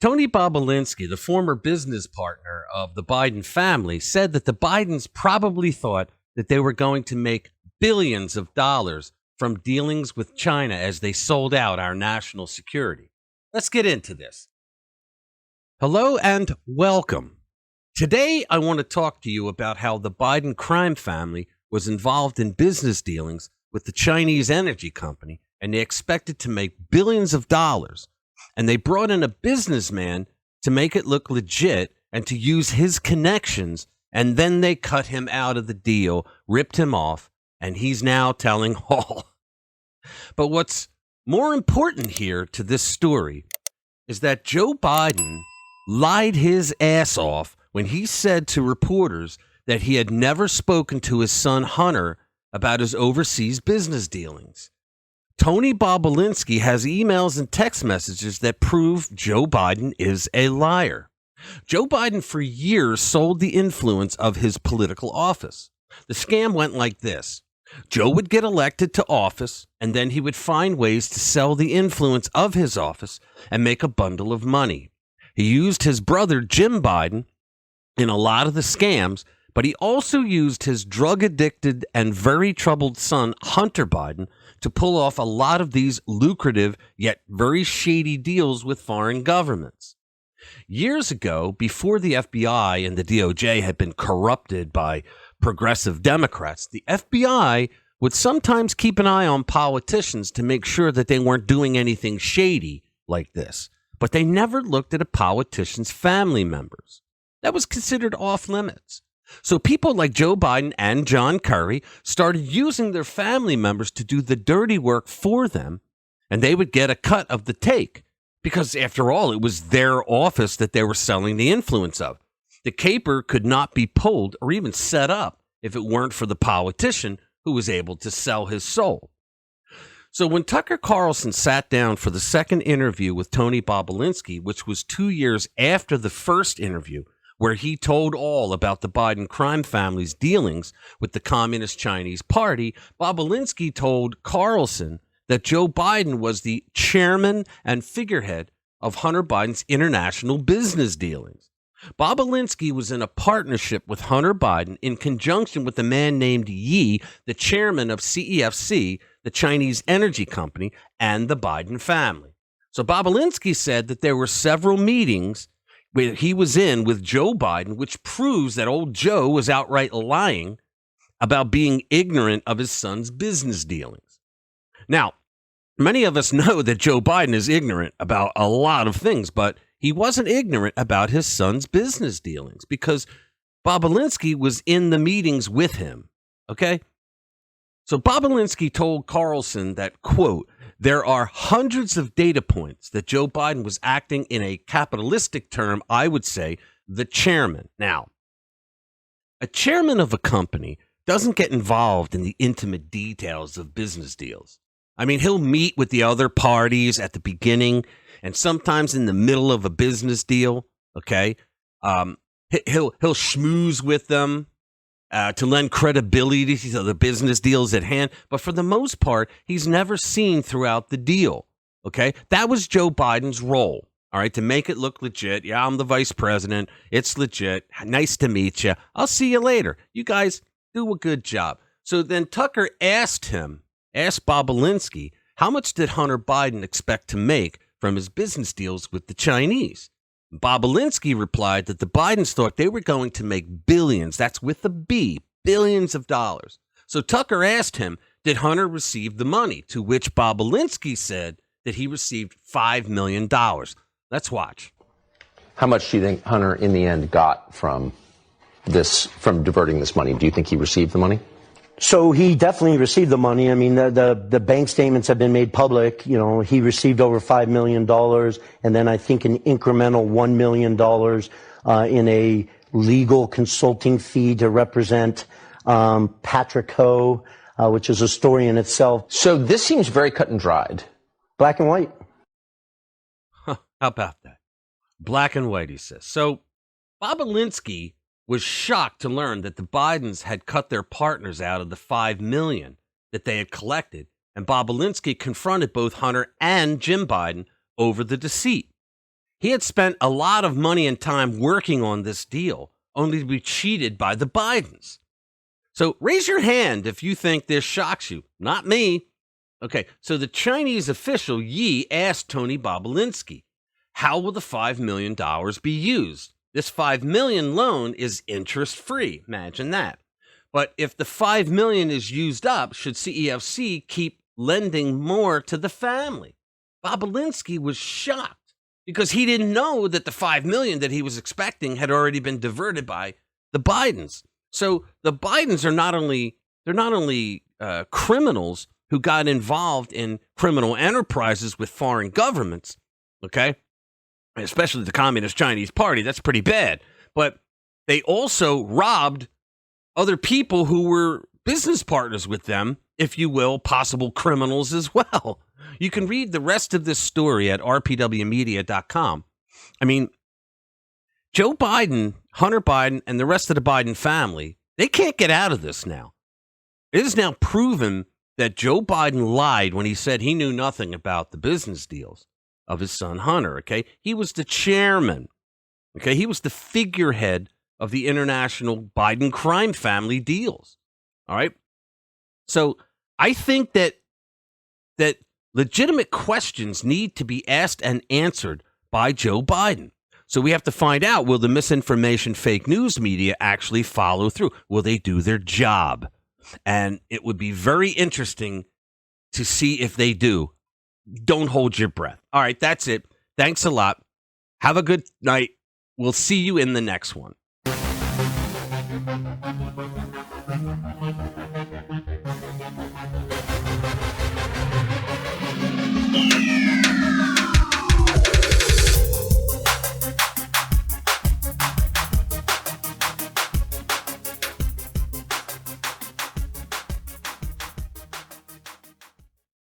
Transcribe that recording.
Tony Bobulinski, the former business partner of the Biden family, said that the Bidens probably thought that they were going to make billions of dollars from dealings with China as they sold out our national security. Let's get into this. Hello and welcome. Today, I want to talk to you about how the Biden crime family was involved in business dealings with the Chinese energy company, and they expected to make billions of dollars. And they brought in a businessman to make it look legit and to use his connections. And then they cut him out of the deal, ripped him off, and he's now telling all. But what's more important here to this story is that Joe Biden lied his ass off when he said to reporters that he had never spoken to his son Hunter about his overseas business dealings. Tony Bobulinski has emails and text messages that prove Joe Biden is a liar. Joe Biden for years sold the influence of his political office. The scam went like this. Joe would get elected to office, and then he would find ways to sell the influence of his office and make a bundle of money. He used his brother, Jim Biden, in a lot of the scams, but he also used his drug-addicted and very troubled son, Hunter Biden, to pull off a lot of these lucrative yet very shady deals with foreign governments. Years ago, before the FBI and the DOJ had been corrupted by progressive Democrats, the FBI would sometimes keep an eye on politicians to make sure that they weren't doing anything shady like this. But they never looked at a politician's family members. That was considered off limits. So people like Joe Biden and John Kerry started using their family members to do the dirty work for them, and they would get a cut of the take. Because after all, it was their office that they were selling the influence of. The caper could not be pulled or even set up if it weren't for the politician who was able to sell his soul. So when Tucker Carlson sat down for the second interview with Tony Bobulinski, which was 2 years after the first interview, where he told all about the Biden crime family's dealings with the Communist Chinese Party, Bobulinski told Carlson that Joe Biden was the chairman and figurehead of Hunter Biden's international business dealings. Bobulinski was in a partnership with Hunter Biden in conjunction with a man named Yi, the chairman of CEFC, the Chinese energy company, and the Biden family. So Bobulinski said that there were several meetings where he was in with Joe Biden, which proves that old Joe was outright lying about being ignorant of his son's business dealings. Now, many of us know that Joe Biden is ignorant about a lot of things, but he wasn't ignorant about his son's business dealings because Bobulinski was in the meetings with him, okay? So Bobulinski told Carlson that, quote, there are hundreds of data points that Joe Biden was acting in a capitalistic term, I would say, the chairman. Now, a chairman of a company doesn't get involved in the intimate details of business deals. I mean, he'll meet with the other parties at the beginning and sometimes in the middle of a business deal, okay? He'll schmooze with them to lend credibility to the business deals at hand. But for the most part, he's never seen throughout the deal, okay? That was Joe Biden's role, all right, to make it look legit. Yeah, I'm the vice president. It's legit. Nice to meet you. I'll see you later. You guys do a good job. So then Tucker asked Bobulinski, how much did Hunter Biden expect to make from his business deals with the Chinese? Bobulinski replied that the Bidens thought they were going to make billions, that's with a B, billions of dollars. So Tucker asked him, did Hunter receive the money? To which Bobulinski said that he received $5 million. Let's watch. How much do you think Hunter in the end got from diverting this money? Do you think he received the money? So he definitely received the money. I mean, the bank statements have been made public. You know, he received over $5 million, and then I think an incremental $1 million in a legal consulting fee to represent Patrick Ho, which is a story in itself. So this seems very cut and dried. Black and white. Huh, how about that? Black and white, he says. So Bobulinski was shocked to learn that the Bidens had cut their partners out of the $5 million that they had collected, and Bobulinski confronted both Hunter and Jim Biden over the deceit. He had spent a lot of money and time working on this deal, only to be cheated by the Bidens. So raise your hand if you think this shocks you. Not me. Okay, so the Chinese official Yi asked Tony Bobulinski, how will the $5 million be used? This $5 million loan is interest-free. Imagine that. But if the $5 million is used up, should CEFC keep lending more to the family? Bobulinski was shocked because he didn't know that the $5 million that he was expecting had already been diverted by the Bidens. So the Bidens are not only criminals who got involved in criminal enterprises with foreign governments, okay, especially the Communist Chinese Party. That's pretty bad. But they also robbed other people who were business partners with them, if you will, possible criminals as well. You can read the rest of this story at rpwmedia.com. I mean, Joe Biden, Hunter Biden, and the rest of the Biden family, they can't get out of this now. It is now proven that Joe Biden lied when he said he knew nothing about the business deals of his son Hunter, okay? He was the chairman, okay? He was the figurehead of the international Biden crime family deals, all right? So I think that legitimate questions need to be asked and answered by Joe Biden. So we have to find out, will the misinformation fake news media actually follow through? Will they do their job? And it would be very interesting to see if they do. Don't hold your breath. All right, that's it. Thanks a lot. Have a good night. We'll see you in the next one.